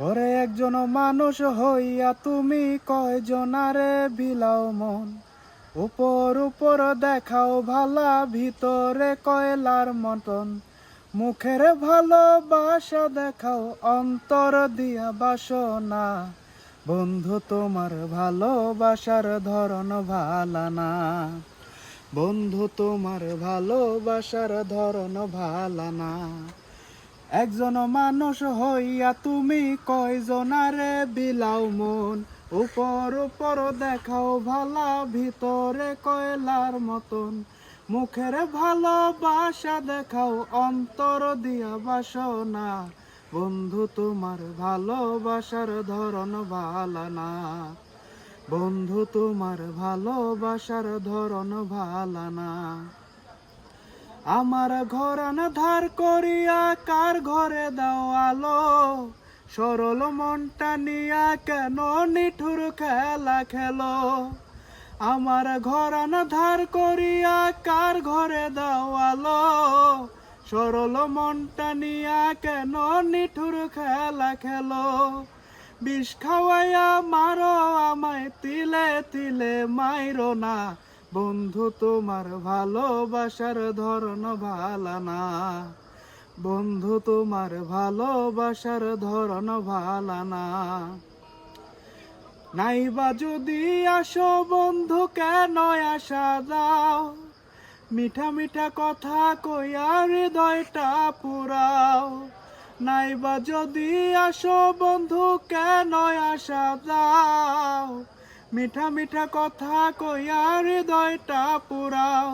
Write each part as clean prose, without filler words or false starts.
ওরে একজন মানুষ হইয়া তুমি কয়জনারে বিলাও মন, উপর উপর দেখাও ভালা, ভিতরে কয়লার মতন। মুখের ভালোবাসা দেখাও, অন্তর দিয়া বাসনা। বন্ধু তোমার ভালোবাসার ধরন ভালা না, বন্ধু তোমার ভালোবাসার ধরন ভালা না। একজন মানুষ হইয়া তুমি কয়জনারে বিলাও মন, উপর উপর দেখাও ভালা, ভিতরে কয়লার মতন। মুখের ভালোবাসা দেখাও, অন্তর দিয়া বাসনা। বন্ধু তোমার ভালোবাসার ধরন ভালা না, বন্ধু তোমার ভালোবাসার ধরন ভালা না। আমার ঘরান ধার করিয়া কার ঘরে দাও আলো, সরল মনটা নিয়া কেন নিঠুর খেলা খেলো। আমার ঘরান ধার করিয়া কার ঘরে দাও আলো, সরল মনটা নিয়া কেন নিঠুর খেলা খেলো। বিষ খাওয়াইয়া মারো আমায়, তিলে তিলে মাইরো না। বন্ধু তোমার ভালোবাসার ধরন ভালা না, বন্ধু তোমার ভালোবাসার ধরন ভালা না। নাইবা যদি আসো বন্ধু কেন আসা দাও, মিঠা মিঠা কথা কইয়া হৃদয়টা পুরাও। নাইবা যদি আসো বন্ধু কেন আসা দাও, মিঠা মিঠা কথা কইয়া হৃদয়টা পুরাও।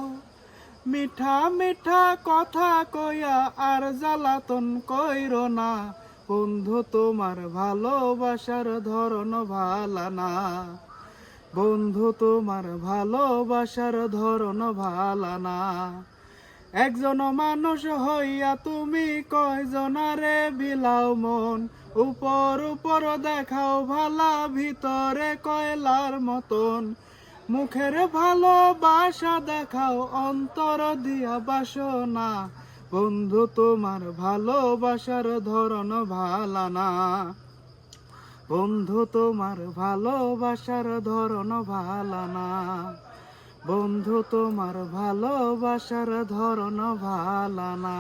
মিঠা মিঠা কথা কইয়া আর জ্বালাতন কইরো না। বন্ধু তোমার ভালোবাসার ধরন ভালা না, বন্ধু তোমার ভালোবাসার ধরন ভালা না। একজন মানুষ হইয়া তুমি কয়জনারে বিলাও মন, উপর উপর দেখাও ভালা, ভিতরে কয়লার মতন। মুখের ভালোবাসা দেখাও, অন্তর দিয়া বাসনা। বন্ধু তোমার ভালোবাসার ধরন ভালা না, বন্ধু তোমার ভালোবাসার ধরন ভালা না, বন্ধু তোমার ভালোবাসার ধরন ভালা না।